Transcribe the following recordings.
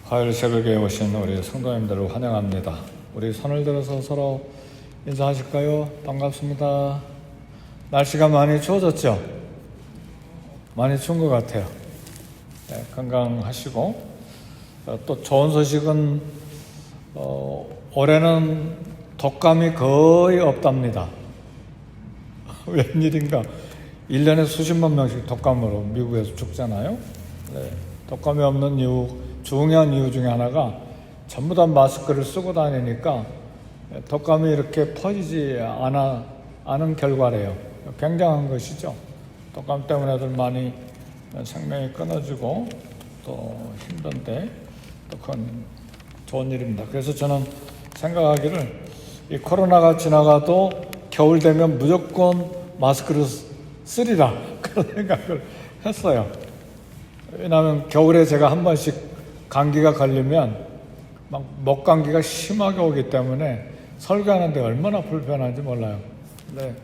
화요일 새벽에 오신 우리 성도님들을 환영합니다. 우리 손을 들어서 서로 인사하실까요? 반갑습니다. 날씨가 많이 추워졌죠? 많이 추운 것 같아요. 네, 건강하시고 또 좋은 소식은 올해는 독감이 거의 없답니다. 웬일인가? 1년에 수십만 명씩 독감으로 미국에서 죽잖아요. 네, 독감이 없는 이유, 중요한 이유 중에 하나가 전부 다 마스크를 쓰고 다니니까 독감이 이렇게 퍼지지 않은 결과래요. 굉장한 것이죠. 독감 때문에들 많이 생명이 끊어지고 또 힘든데 또 그건 좋은 일입니다. 그래서 저는 생각하기를 이 코로나가 지나가도 겨울 되면 무조건 마스크를 쓰리라 그런 생각을 했어요. 왜냐하면 겨울에 제가 한 번씩 감기가 걸리면 막 목감기가 심하게 오기 때문에 설교하는데 얼마나 불편한지 몰라요. 근데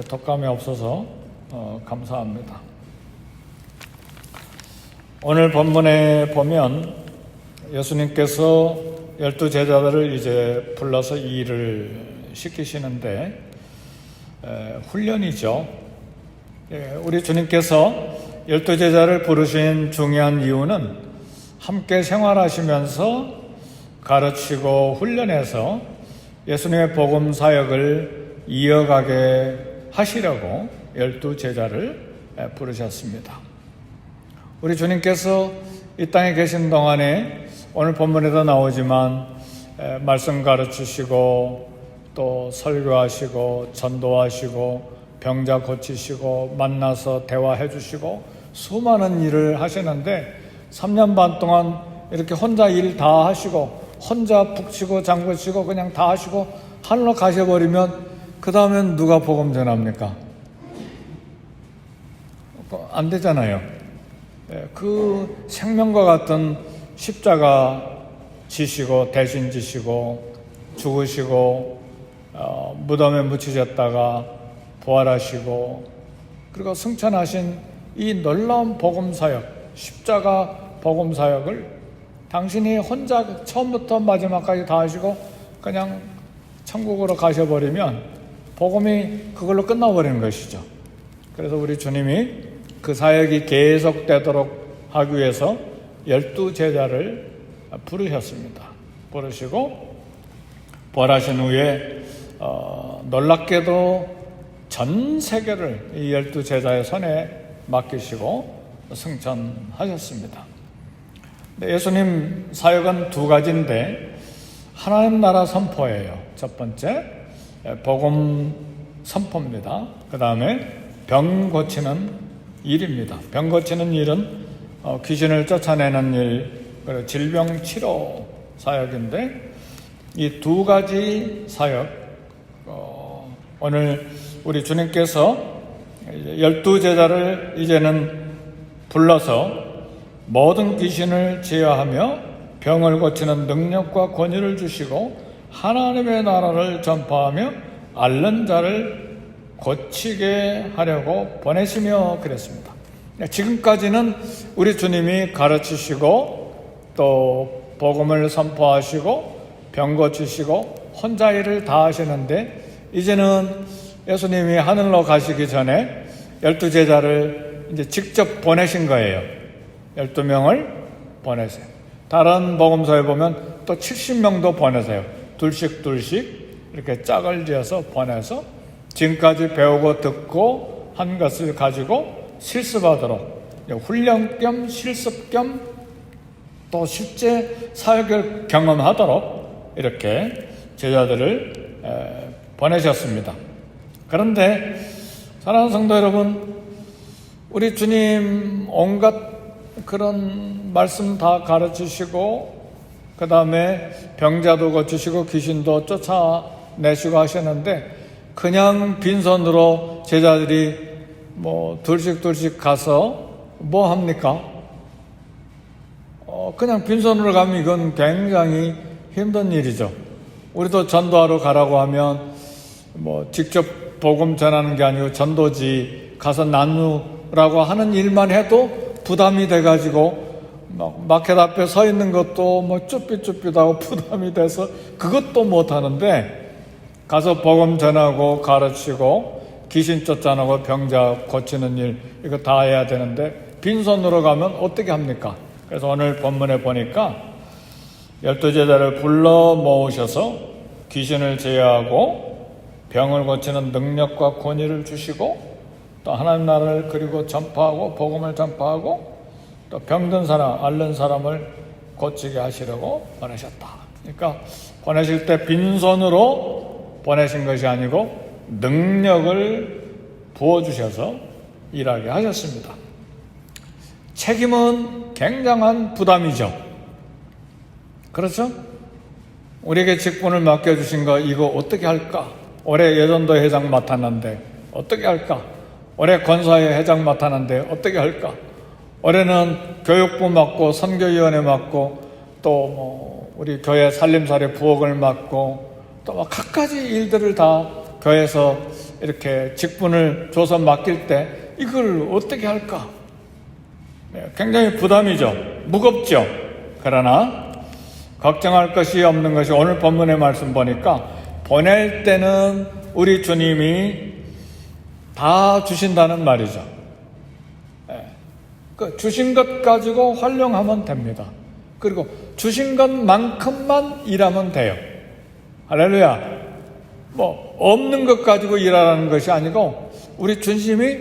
독감이 없어서 감사합니다. 오늘 본문에 보면 예수님께서 12제자들을 이제 불러서 이 일을 시키시는데 훈련이죠. 우리 주님께서 12제자를 부르신 중요한 이유는 함께 생활하시면서 가르치고 훈련해서 예수님의 복음 사역을 이어가게 하시려고 12제자를 부르셨습니다. 우리 주님께서 이 땅에 계신 동안에 오늘 본문에도 나오지만 말씀 가르치시고 또 설교하시고 전도하시고 병자 고치시고 만나서 대화해 주시고 수많은 일을 하시는데 3년 반 동안 이렇게 혼자 일 다 하시고 혼자 북치고 장구치고 그냥 다 하시고 하늘로 가셔버리면 그 다음엔 누가 복음 전합니까? 안 되잖아요. 그 생명과 같은 십자가 지시고 대신 지시고 죽으시고 무덤에 묻히셨다가 부활하시고 그리고 승천하신 이 놀라운 복음 사역 십자가 복음 사역을 당신이 혼자 처음부터 마지막까지 다 하시고 그냥 천국으로 가셔버리면 복음이 그걸로 끝나버리는 것이죠. 그래서 우리 주님이 그 사역이 계속되도록 하기 위해서 12제자를 부르셨습니다. 부르시고 부활하신 후에 놀랍게도 전 세계를 이 12제자의 손에 맡기시고 승천하셨습니다. 예수님 사역은 두 가지인데 하나님 나라 선포예요. 첫 번째 복음 선포입니다. 그 다음에 병 고치는 일입니다. 병 고치는 일은 귀신을 쫓아내는 일, 그리고 질병 치료 사역인데 이 두 가지 사역 오늘 우리 주님께서 12제자를 이제는 불러서 모든 귀신을 제어하며 병을 고치는 능력과 권위를 주시고 하나님의 나라를 전파하며 앓는 자를 고치게 하려고 보내시며 그랬습니다. 지금까지는 우리 주님이 가르치시고 또 복음을 선포하시고 병 고치시고 혼자 일을 다 하시는데 이제는 예수님이 하늘로 가시기 전에 12제자를 이제 직접 보내신 거예요. 12명을 보내세요. 다른 복음서에 보면 또 70명도 보내세요. 둘씩 이렇게 짝을 지어서 보내서 지금까지 배우고 듣고 한 것을 가지고 실습하도록 훈련 겸 실습 겸 또 실제 사역을 경험하도록 이렇게 제자들을 보내셨습니다. 그런데 사랑하는 성도 여러분, 우리 주님 온갖 그런 말씀 다 가르치시고 그 다음에 병자도 고치시고 귀신도 쫓아내시고 하셨는데 그냥 빈손으로 제자들이 둘씩 가서 뭐 합니까? 그냥 빈손으로 가면 이건 굉장히 힘든 일이죠. 우리도 전도하러 가라고 하면 직접 복음 전하는 게 아니고 전도지 가서 나누라고 하는 일만 해도 부담이 돼가지고 마켓 앞에 서 있는 것도 뭐 쭈삣쭈삣하고 부담이 돼서 그것도 못 하는데, 가서 복음 전하고 가르치고 귀신 쫓아내고 병자 고치는 일, 이거 다 해야 되는데 빈손으로 가면 어떻게 합니까? 그래서 오늘 본문에 보니까 12제자를 불러 모으셔서 귀신을 제어하고 병을 고치는 능력과 권위를 주시고, 또 하나님 나라를 그리고 전파하고 복음을 전파하고, 또 병든 사람, 앓는 사람을 고치게 하시려고 보내셨다. 그러니까 보내실 때 빈손으로 보내신 것이 아니고 능력을 부어주셔서 일하게 하셨습니다. 책임은 굉장한 부담이죠. 그렇죠? 우리에게 직분을 맡겨주신 거 이거 어떻게 할까? 올해 예전도 회장 맡았는데 어떻게 할까? 올해 권사회 회장 맡았는데 어떻게 할까? 올해는 교육부 맡고 선교위원회 맡고 또 우리 교회 살림살이 부엌을 맡고 또 갖가지 일들을 다 교회에서 이렇게 직분을 줘서 맡길 때 이걸 어떻게 할까? 굉장히 부담이죠. 무겁죠. 그러나 걱정할 것이 없는 것이 오늘 본문의 말씀 보니까 보낼 때는 우리 주님이 다 주신다는 말이죠. 주신 것 가지고 활용하면 됩니다. 그리고 주신 것만큼만 일하면 돼요. 할렐루야. 없는 것 가지고 일하라는 것이 아니고 우리 주님이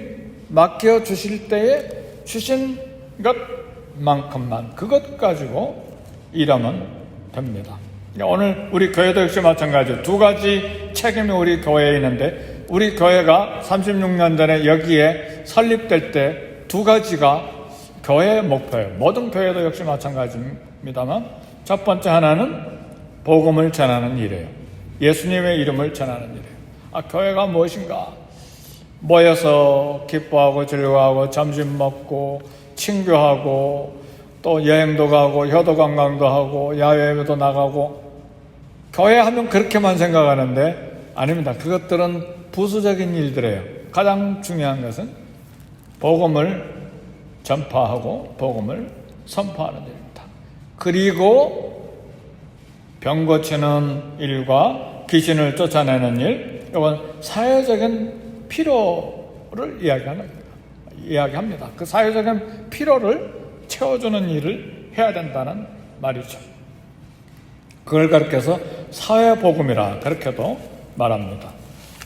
맡겨 주실 때에 주신 것만큼만 그것 가지고 일하면 됩니다. 오늘 우리 교회도 역시 마찬가지죠. 두 가지 책임이 우리 교회에 있는데, 우리 교회가 36년 전에 여기에 설립될 때 두 가지가 교회의 목표예요. 모든 교회도 역시 마찬가지입니다만, 첫 번째 하나는 복음을 전하는 일이에요. 예수님의 이름을 전하는 일이에요. 교회가 무엇인가? 모여서 기뻐하고 즐거워하고 점심 먹고 친교하고 또 여행도 가고 효도 관광도 하고 야외에도 나가고, 교회 하면 그렇게만 생각하는데 아닙니다. 그것들은 부수적인 일들이에요. 가장 중요한 것은 복음을 전파하고 복음을 선포하는 일입니다. 그리고 병 고치는 일과 귀신을 쫓아내는 일, 이건 사회적인 필요를 이야기합니다. 그 사회적인 필요를 채워주는 일을 해야 된다는 말이죠. 그걸 가르쳐서 사회복음이라 그렇게도 말합니다.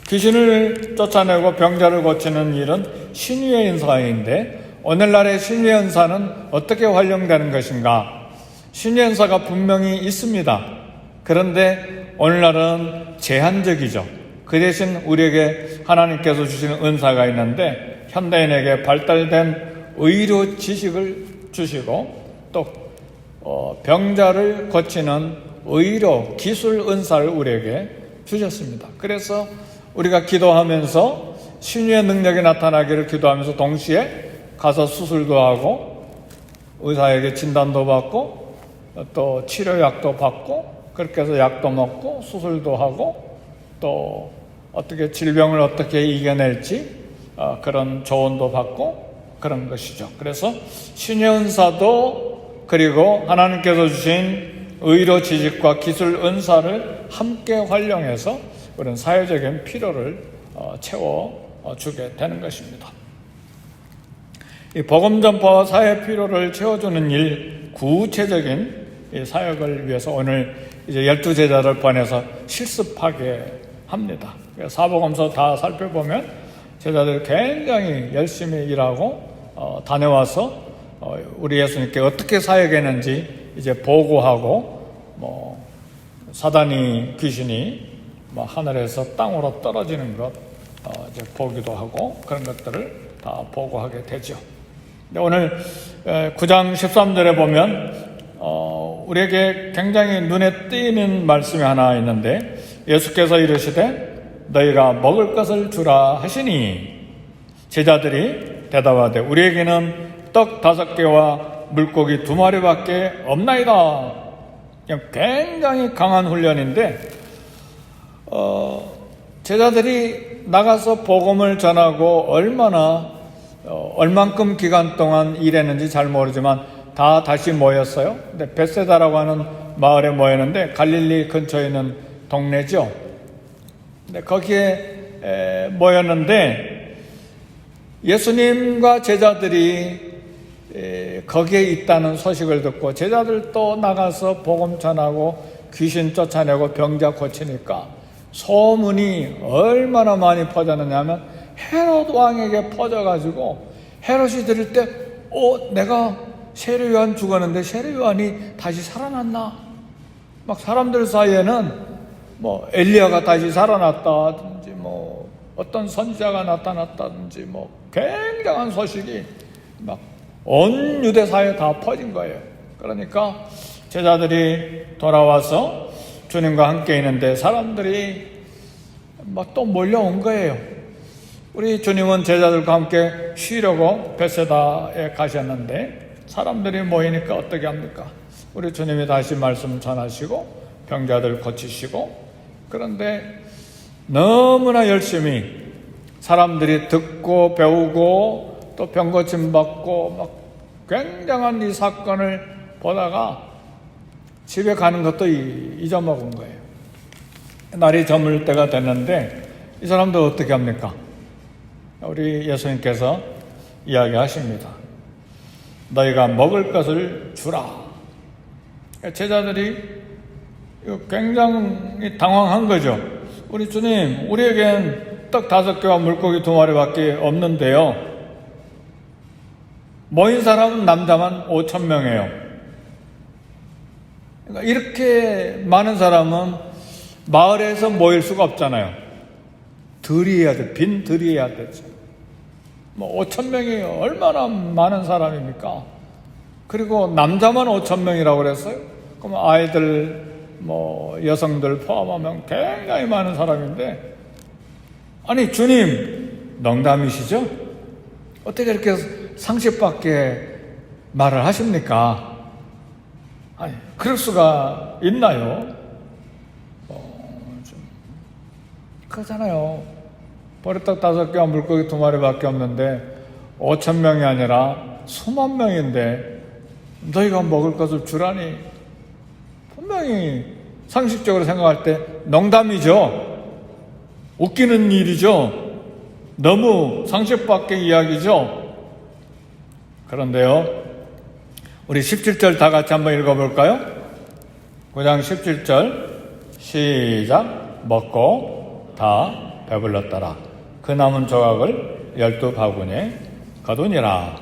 귀신을 쫓아내고 병자를 고치는 일은 신유의 은사인데, 오늘날의 신유의 은사는 어떻게 활용되는 것인가? 신유의 은사가 분명히 있습니다. 그런데 오늘날은 제한적이죠. 그 대신 우리에게 하나님께서 주시는 은사가 있는데, 현대인에게 발달된 의료 지식을 주시고 또 병자를 고치는 의료 기술 은사를 우리에게 주셨습니다. 그래서 우리가 기도하면서 신유의 능력이 나타나기를 기도하면서 동시에 가서 수술도 하고 의사에게 진단도 받고 또 치료약도 받고, 그렇게 해서 약도 먹고 수술도 하고 또 어떻게 질병을 어떻게 이겨낼지 그런 조언도 받고 그런 것이죠. 그래서 신유의 은사도 그리고 하나님께서 주신 의료 지식과 기술 은사를 함께 활용해서 그런 사회적인 필요를 채워주게 되는 것입니다. 이 복음 전파와 사회 필요를 채워주는 일, 구체적인 이 사역을 위해서 오늘 이제 12제자를 보내서 실습하게 합니다. 사복음서 다 살펴보면 제자들이 굉장히 열심히 일하고 다녀와서 우리 예수님께 어떻게 사역했는지 이제 보고하고, 사단이 귀신이 하늘에서 땅으로 떨어지는 것 이제 보기도 하고 그런 것들을 다 보고하게 되죠. 오늘 9장 13절에 보면 우리에게 굉장히 눈에 띄는 말씀이 하나 있는데, 예수께서 이르시되 너희가 먹을 것을 주라 하시니 제자들이 대답하되 우리에게는 떡 5개와 물고기 2마리밖에 없나이다. 굉장히 강한 훈련인데, 제자들이 나가서 복음을 전하고 얼만큼 기간 동안 일했는지 잘 모르지만 다 다시 모였어요. 근데 벳세다라고 하는 마을에 모였는데 갈릴리 근처에 있는 동네죠. 근데 거기에 모였는데 예수님과 제자들이 거기에 있다는 소식을 듣고 제자들도 나가서 복음 전하고 귀신 쫓아내고 병자 고치니까 소문이 얼마나 많이 퍼졌느냐면 헤롯 왕에게 퍼져가지고 헤롯이 들을 때 내가 세례 요한 죽었는데 세례 요한이 다시 살아났나? 막 사람들 사이에는 뭐 엘리야가 다시 살아났다든지 뭐 어떤 선지자가 나타났다든지 뭐 굉장한 소식이 막 온 유대 사회에 다 퍼진 거예요. 그러니까 제자들이 돌아와서 주님과 함께 있는데 사람들이 막 또 몰려온 거예요. 우리 주님은 제자들과 함께 쉬려고 벳세다에 가셨는데 사람들이 모이니까 어떻게 합니까? 우리 주님이 다시 말씀 전하시고 병자들 고치시고, 그런데 너무나 열심히 사람들이 듣고 배우고 또 병고침 받고 막 굉장한 이 사건을 보다가 집에 가는 것도 잊어먹은 거예요. 날이 저물 때가 됐는데 이 사람들 어떻게 합니까? 우리 예수님께서 이야기하십니다. 너희가 먹을 것을 주라. 제자들이 굉장히 당황한 거죠. 우리 주님, 우리에겐 떡 5개와 물고기 2마리밖에 없는데요. 모인 사람은 남자만 5,000명이에요. 그러니까 이렇게 많은 사람은 마을에서 모일 수가 없잖아요. 들이해야 돼. 빈 들이해야 되지. 뭐 5,000명이 얼마나 많은 사람입니까? 그리고 남자만 5,000명이라고 그랬어요. 그럼 아이들, 뭐 여성들 포함하면 굉장히 많은 사람인데, 아니 주님 농담이시죠? 어떻게 이렇게 상식밖에 말을 하십니까? 아니 그럴 수가 있나요? 그렇잖아요. 보리떡 5개와 물고기 2마리밖에 없는데 5,000명이 아니라 수만 명인데 너희가 먹을 것을 주라니. 분명히 상식적으로 생각할 때 농담이죠. 웃기는 일이죠. 너무 상식 밖의 이야기죠. 그런데요, 우리 17절 다 같이 한번 읽어볼까요? 9장 17절 시작. 먹고 다 배불렀더라. 그 남은 조각을 12바구니에 거두니라.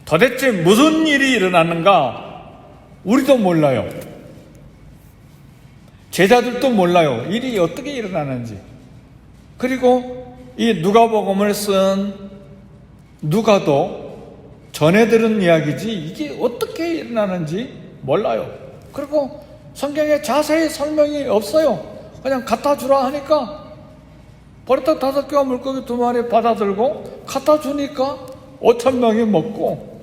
도대체 무슨 일이 일어났는가? 우리도 몰라요. 제자들도 몰라요. 일이 어떻게 일어나는지. 그리고 이 누가복음을 쓴 누가도 전해 들은 이야기지 이게 어떻게 일어나는지 몰라요. 그리고 성경에 자세히 설명이 없어요. 그냥 갖다 주라 하니까 보리떡 5개와 물고기 2마리 받아들고 갖다 주니까 5,000명이 먹고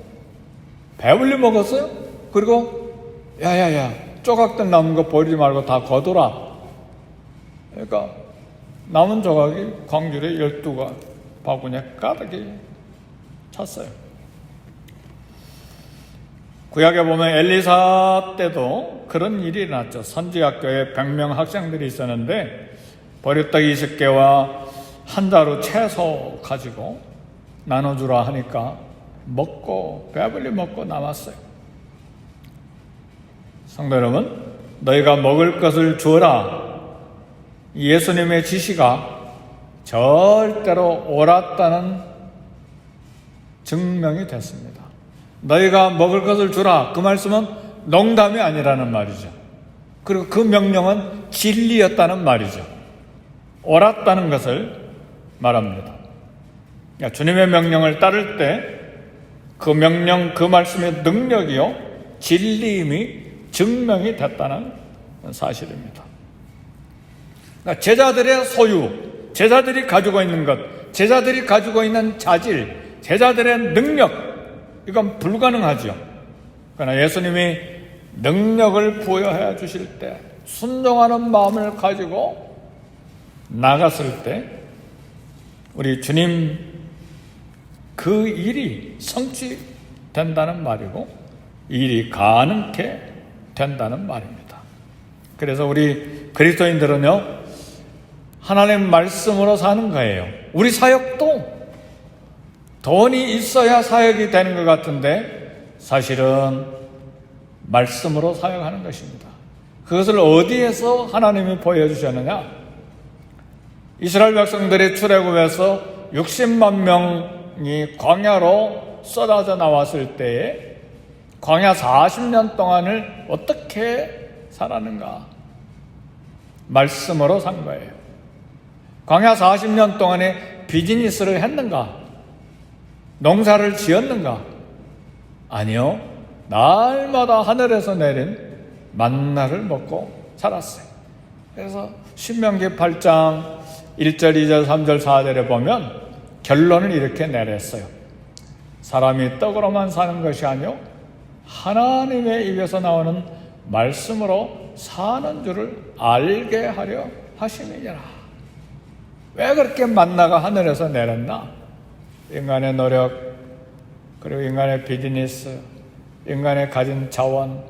배불리 먹었어요. 그리고 야야야 조각들 남은 거 버리지 말고 다 거둬라. 그러니까 남은 조각이 광주리에 12가 바구니에 가득히 찼어요. 구약에 보면 엘리사 때도 그런 일이 일어났죠. 선지학교에 100명 학생들이 있었는데 보리떡 20개와 한 자루 채소 가지고 나눠주라 하니까 먹고 배불리 먹고 남았어요. 성도 여러분, 너희가 먹을 것을 주어라. 예수님의 지시가 절대로 옳았다는 증명이 됐습니다. 너희가 먹을 것을 주라. 그 말씀은 농담이 아니라는 말이죠. 그리고 그 명령은 진리였다는 말이죠. 옳았다는 것을 말합니다. 주님의 명령을 따를 때 그 명령, 그 말씀의 능력이요 진리임이 증명이 됐다는 사실입니다. 그러니까 제자들의 소유, 제자들이 가지고 있는 것, 제자들이 가지고 있는 자질, 제자들의 능력, 이건 불가능하죠. 그러나 예수님이 능력을 부여해 주실 때 순종하는 마음을 가지고 나갔을 때 우리 주님 그 일이 성취된다는 말이고, 일이 가능케 된다는 말입니다. 그래서 우리 그리스도인들은요, 하나님 말씀으로 사는 거예요. 우리 사역도 돈이 있어야 사역이 되는 것 같은데 사실은 말씀으로 사역하는 것입니다. 그것을 어디에서 하나님이 보여주셨느냐? 이스라엘 백성들이 출애굽에서 60만 명이 광야로 쏟아져 나왔을 때에 광야 40년 동안을 어떻게 살았는가? 말씀으로 산 거예요. 광야 40년 동안에 비즈니스를 했는가? 농사를 지었는가? 아니요. 날마다 하늘에서 내린 만나를 먹고 살았어요. 그래서 신명기 8장 1절, 2절, 3절, 4절에 보면 결론을 이렇게 내렸어요. 사람이 떡으로만 사는 것이 아니요 하나님의 입에서 나오는 말씀으로 사는 줄을 알게 하려 하심이니라. 왜 그렇게 만나가 하늘에서 내렸나? 인간의 노력, 그리고 인간의 비즈니스, 인간이 가진 자원,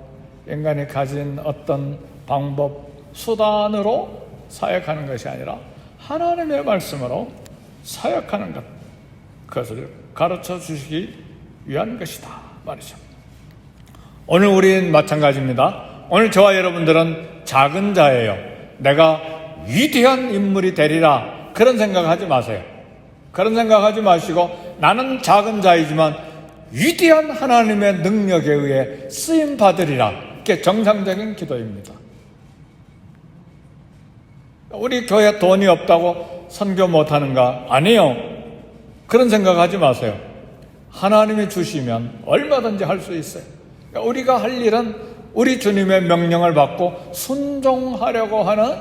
인간이 가진 어떤 방법, 수단으로 사역하는 것이 아니라 하나님의 말씀으로 사역하는 것, 그것을 가르쳐 주시기 위한 것이다 말이죠. 오늘 우리는 마찬가지입니다. 오늘 저와 여러분들은 작은 자예요. 내가 위대한 인물이 되리라, 그런 생각하지 마세요. 그런 생각하지 마시고 나는 작은 자이지만 위대한 하나님의 능력에 의해 쓰임 받으리라. 이게 정상적인 기도입니다. 우리 교회 돈이 없다고 선교 못하는가? 아니요. 그런 생각하지 마세요. 하나님이 주시면 얼마든지 할 수 있어요. 그러니까 우리가 할 일은 우리 주님의 명령을 받고 순종하려고 하는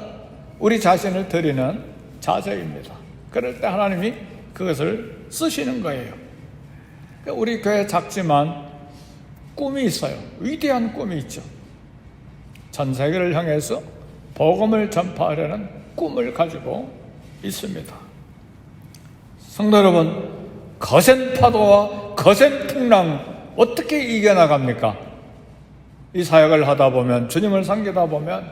우리 자신을 드리는 자세입니다. 그럴 때 하나님이 그것을 쓰시는 거예요. 우리 교회 작지만 꿈이 있어요. 위대한 꿈이 있죠. 전 세계를 향해서 복음을 전파하려는 꿈을 가지고 있습니다. 성도 여러분, 거센 파도와 거센 풍랑 어떻게 이겨나갑니까? 이 사역을 하다 보면, 주님을 섬기다 보면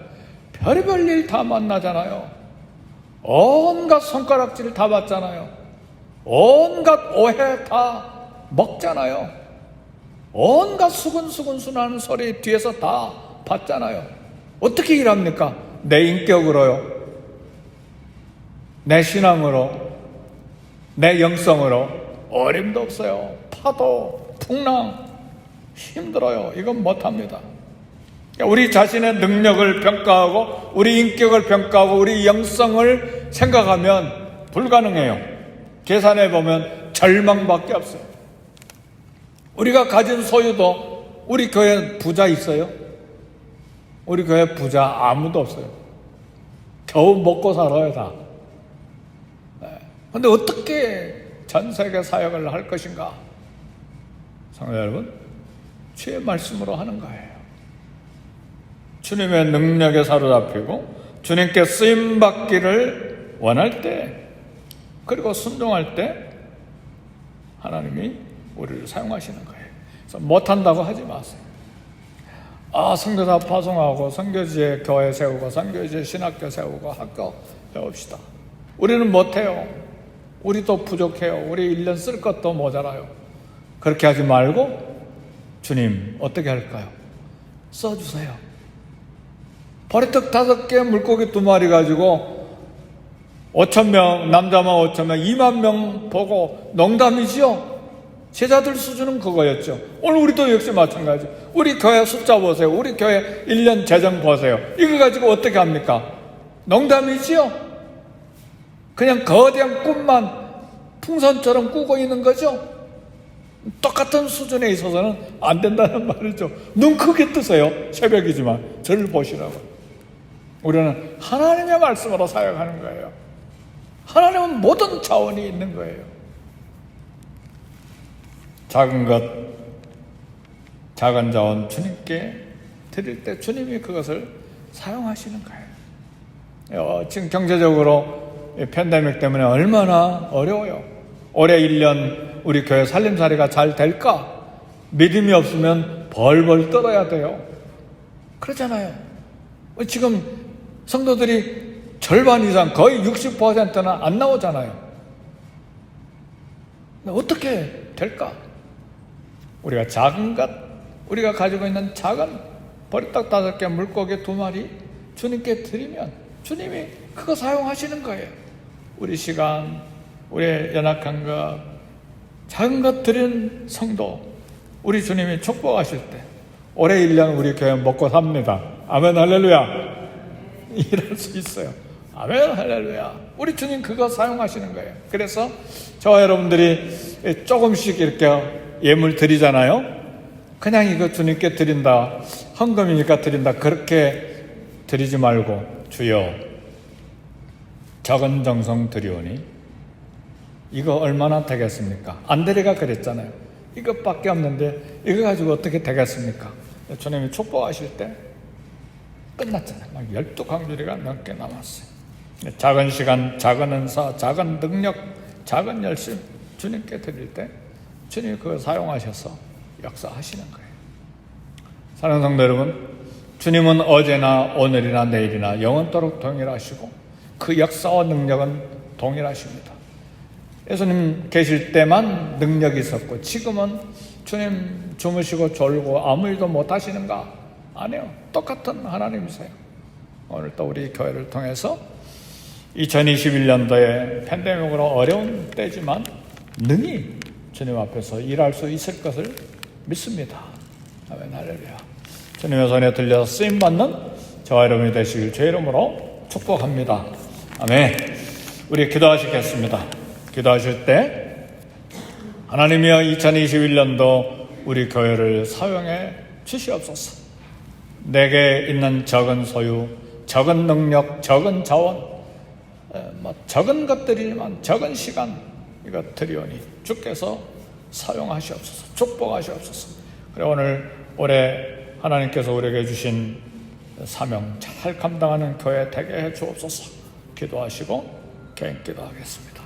별의별 일 다 만나잖아요. 온갖 손가락질 다 받잖아요. 온갖 오해 다 먹잖아요. 온갖 수근수근 수나는 소리 뒤에서 다 받잖아요. 어떻게 일합니까? 내 인격으로요, 내 신앙으로, 내 영성으로 어림도 없어요. 파도, 풍랑 힘들어요. 이건 못합니다. 우리 자신의 능력을 평가하고 우리 인격을 평가하고 우리 영성을 생각하면 불가능해요. 계산해 보면 절망밖에 없어요. 우리가 가진 소유도, 우리 교회 부자 있어요? 우리 교회 부자 아무도 없어요. 겨우 먹고 살아요, 다. 그런데 어떻게 전 세계 사역을 할 것인가? 성도 여러분, 주의 말씀으로 하는 거예요. 주님의 능력에 사로잡히고 주님께 쓰임받기를 원할 때, 그리고 순종할 때 하나님이 우리를 사용하시는 거예요. 그래서 못한다고 하지 마세요. 선교사 파송하고 선교지에 교회 세우고 선교지에 신학교 세우고 학교 배웁시다. 우리는 못해요. 우리도 부족해요. 우리 1년 쓸 것도 모자라요. 그렇게 하지 말고 주님 어떻게 할까요? 써주세요. 보리떡 5개 물고기 2마리 가지고 5,000명, 남자만 5,000명, 2만 명 보고 농담이지요? 제자들 수준은 그거였죠. 오늘 우리도 역시 마찬가지. 우리 교회 숫자 보세요. 우리 교회 1년 재정 보세요. 이거 가지고 어떻게 합니까? 농담이지요? 그냥 거대한 꿈만 풍선처럼 꾸고 있는 거죠? 똑같은 수준에 있어서는 안 된다는 말이죠. 눈 크게 뜨세요. 새벽이지만 저를 보시라고. 우리는 하나님의 말씀으로 사역하는 거예요. 하나님은 모든 자원이 있는 거예요. 작은 것, 작은 자원 주님께 드릴 때 주님이 그것을 사용하시는 거예요. 지금 경제적으로 팬데믹 때문에 얼마나 어려워요. 올해 1년 우리 교회 살림살이가 잘 될까? 믿음이 없으면 벌벌 떨어야 돼요. 그러잖아요. 지금 성도들이 절반 이상 거의 60%는 안 나오잖아요. 어떻게 될까? 우리가 작은 것, 우리가 가지고 있는 작은 보리떡 5개, 물고기 2마리 주님께 드리면 주님이 그거 사용하시는 거예요. 우리 시간, 우리의 연약한 것, 작은 것 드린 성도, 우리 주님이 축복하실 때 올해 1년 우리 교회 먹고 삽니다. 아멘 할렐루야. 이럴 수 있어요. 아멘 할렐루야. 우리 주님 그거 사용하시는 거예요. 그래서 저와 여러분들이 조금씩 이렇게 예물 드리잖아요. 그냥 이거 주님께 드린다, 헌금이니까 드린다, 그렇게 드리지 말고 주여 적은 정성 드리오니 이거 얼마나 되겠습니까? 안드레가 그랬잖아요. 이것밖에 없는데 이거 가지고 어떻게 되겠습니까? 주님이 축복하실 때 끝났잖아요. 막 12광주리가 넘게 남았어요. 작은 시간, 작은 은사, 작은 능력, 작은 열심 주님께 드릴 때 주님이 그걸 사용하셔서 역사하시는 거예요. 사랑하는 성도 여러분, 주님은 어제나 오늘이나 내일이나 영원토록 동일하시고 그 역사와 능력은 동일하십니다. 예수님 계실 때만 능력이 있었고 지금은 주님 주무시고 졸고 아무 일도 못 하시는가? 아니요. 똑같은 하나님이세요. 오늘 또 우리 교회를 통해서 2021년도에 팬데믹으로 어려운 때지만 능히 주님 앞에서 일할 수 있을 것을 믿습니다. 아멘 할렐루야. 주님의 손에 들려서 쓰임받는 저와 여러분이 되시길 주의 이름으로 축복합니다. 아멘. 우리 기도하시겠습니다. 기도하실 때 하나님이여 2021년도 우리 교회를 사용해 주시옵소서. 내게 있는 적은 소유, 적은 능력, 적은 자원, 적은 것들이지만 적은 시간 이거 드리오니 주께서 사용하시옵소서. 축복하시옵소서. 그래 오늘 올해 하나님께서 우리에게 주신 사명 잘 감당하는 교회 되게 해 주옵소서. 기도하시고 개인 기도하겠습니다.